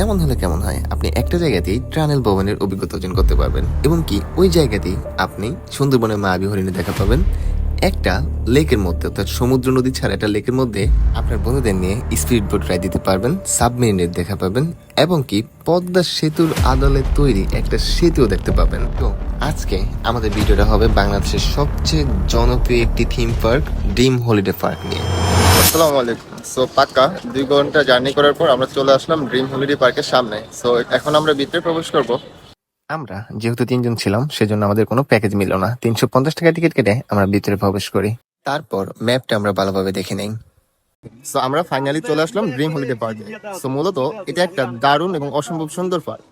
এমন হলে কেমন হয়, আপনি একটা জায়গাতেই টানেল ভ্রমণের অভিজ্ঞতা অর্জন করতে পারবেন এবং কি ওই জায়গাতেই আপনি সুন্দরবনের মায়াবী হরিণে দেখা পাবেন। একটা লেকের মধ্যে, অর্থাৎ সমুদ্র নদী ছাড়া একটা লেকের মধ্যে আপনার বন্ধুদের নিয়ে স্পিড বোট রাইড দিতে পারবেন, সাবমেরিনের দেখা পাবেন এবং কি পদ্মা সেতুর আদলে তৈরি একটা সেতুও দেখতে পাবেন। তো আজকে আমাদের ভিডিওটা হবে বাংলাদেশের সবচেয়ে জনপ্রিয় একটি theme park, dream holiday park নিয়ে। আসসালামু আলাইকুম। সো পাক্কা 2 ঘন্টা জার্নি করার পর আমরা চলে আসলাম ড্রিম হলিডে পার্কের সামনে। সো এখন আমরা ভিতরে প্রবেশ করব। আমরা যেহেতু 3 জন ছিলাম, সেজন্য আমাদের কোনো প্যাকেজ মিলল না। 350 টাকা টিকিট কেটে আমরা ভিতরে প্রবেশ করি। তারপর ম্যাপটা আমরা ভালোভাবে দেখে নেই। সো আমরা ফাইনালি চলে আসলাম ড্রিম হলিডে পার্কে। সো মূলত এটা একটা দারুণ এবং অসম্ভব সুন্দর পার্ক।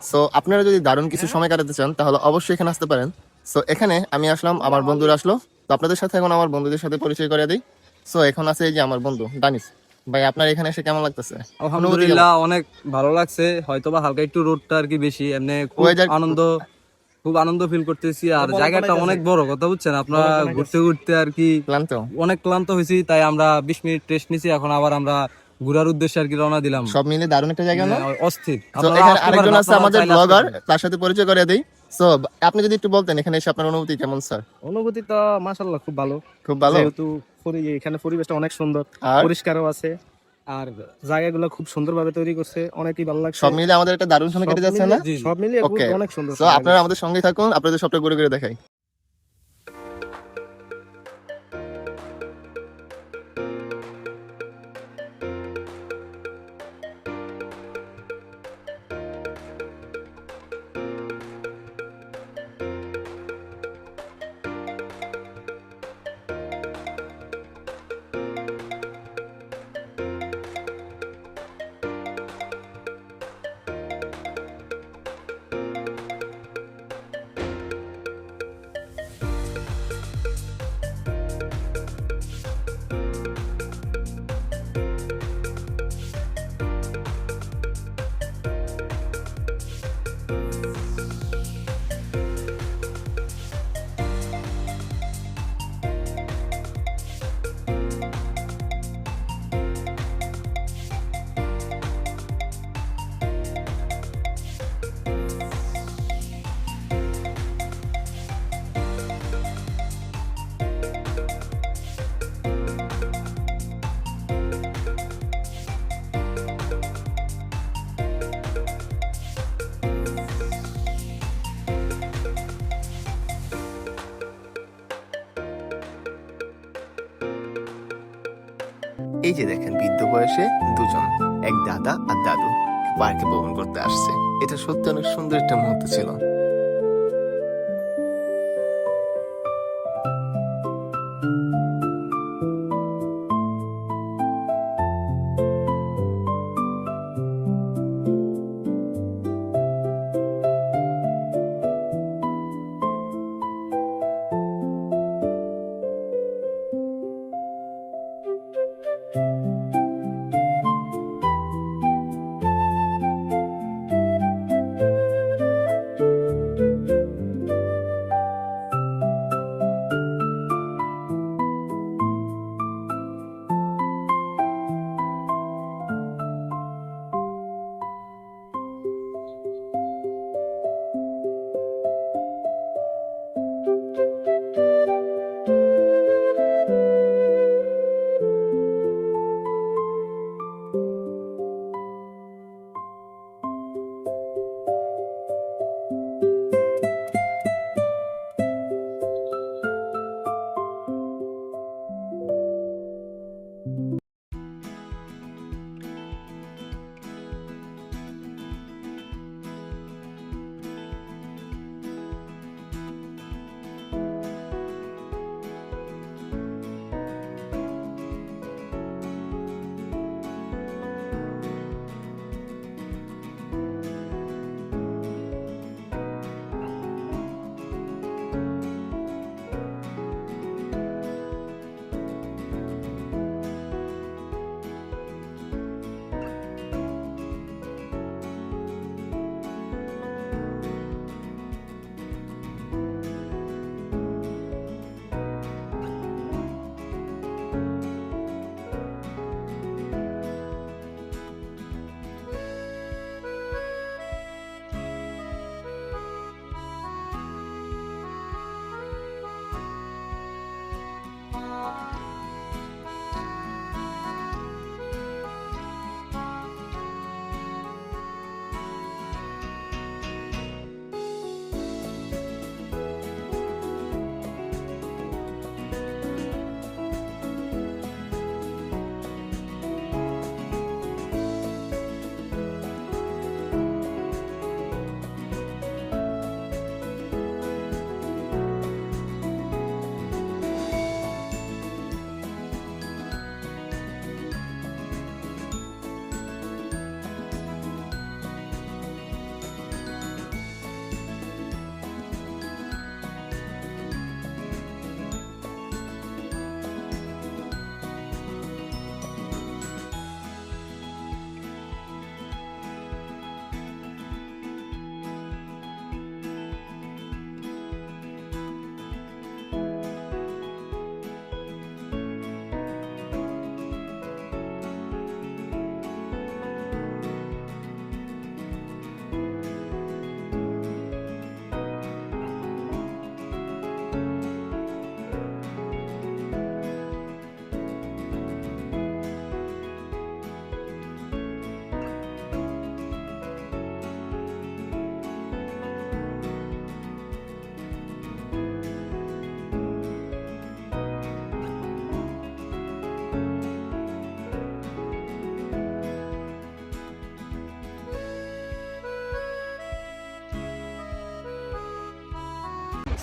সো আপনারা যদি দারুণ কিছু সময় কাটাতে চান তাহলে অবশ্যই এখানে আসতে পারেন। সো এখানে আমি আসলাম, আমার বন্ধুরা আসলো। তো আপনাদের সাথে এখন আমার বন্ধুদের সাথে পরিচয় করে দিই। সো এখন আছে এই যে আমার বন্ধু দানিশ ভাই। আপনার এখানে এসে কেমন লাগতেছে? আলহামদুলিল্লাহ অনেক ভালো লাগছে। হয়তোবা হালকা একটু রোদটা আর কি বেশি, এমনি Weather- খুব আনন্দ ফিল করতেছি। আর জায়গাটা অনেক বড়, কথা বুঝছেন আপনারা, ঘুরতে ঘুরতে আর কি ক্লান্ত? অনেক ক্লান্ত হয়েছি, তাই আমরা 20 মিনিট রেস্ট নিছি। এখন আবার আমরা ঘোরার উদ্দেশ্যে আর কি রওনা দিলাম। সব মিলে দারুণ একটা জায়গা না? অস্থির। তো আপনারা এখানে আসতে আরেকজন পারেন, আছে আপনারা আমাদের চাইলে আসতে ব্লগার, পারেন। তার সাথে পরিচয় করে দেই। সো আপনি যদি একটু বলতেন এখানে এসে আপনার অনুভূতি কেমন স্যার? অনুভূতি তো মাশাআল্লাহ খুব ভালো। খুব ভালো। যেহেতু এখানে পরিবেশটা অনেক সুন্দর, আর পরিষ্কারও আছে, আর জায়গাগুলো খুব সুন্দরভাবে তৈরি করছে, অনেকই ভালো লাগছে। সব মিলে আমাদের একটা দারুণ সময় কেটে যাচ্ছে না? সব মিলিয়ে ওকে, অনেক সুন্দর। তো আপনারা আমাদের সঙ্গেই থাকুন, আপনাদের সবটা ঘুরে ঘুরে দেখাই। এই যে দেখেন, বৃদ্ধ বয়সে দুজন, এক দাদা আর দাদু পার্কে ভ্রমণ করতে আসছে। এটা সত্যি অনেক সুন্দর একটা মুহূর্ত ছিল।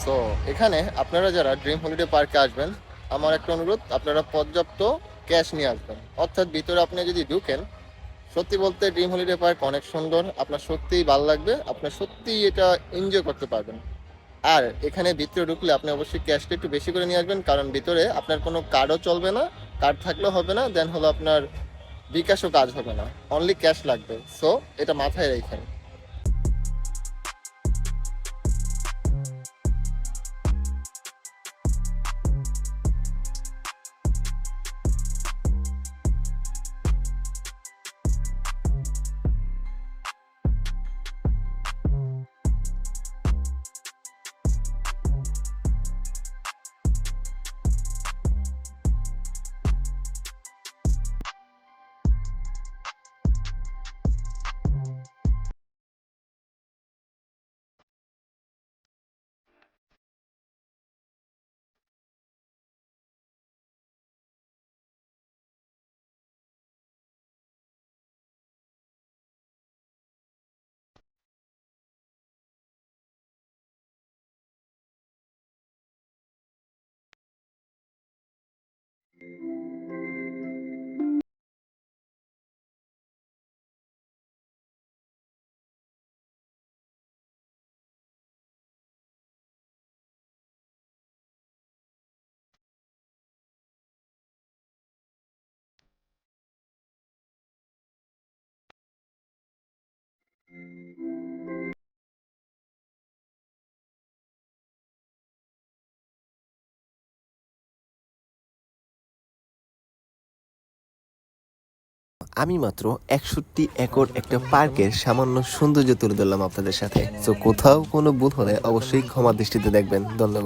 সো এখানে আপনারা যারা ড্রিম হলিডে পার্কে আসবেন, আমার একটা অনুরোধ, আপনারা পর্যাপ্ত ক্যাশ নিয়ে আসবেন। অর্থাৎ ভিতরে আপনি যদি ঢুকেন, সত্যি বলতে ড্রিম হলিডে পার্ক অনেক সুন্দর, আপনার সত্যিই ভালো লাগবে, আপনার সত্যিই এটা এনজয় করতে পারবেন। আর এখানে ভিতরে ঢুকলে আপনি অবশ্যই ক্যাশটা একটু বেশি করে নিয়ে আসবেন, কারণ ভিতরে আপনার কোনো কার্ডও চলবে না, কার্ড থাকলেও হবে না, দেন হলো আপনার বিকাশও কাজ হবে না, অনলি ক্যাশ লাগবে। সো এটা মাথায় রাখেন। আমি মাত্র 61 একর একটা পার্কের সামান্য সৌন্দর্য তুলে ধরলাম আপনাদের সাথে। তো কোথাও কোনো ভুল হলে অবশ্যই ক্ষমা দৃষ্টিতে দেখবেন। ধন্যবাদ।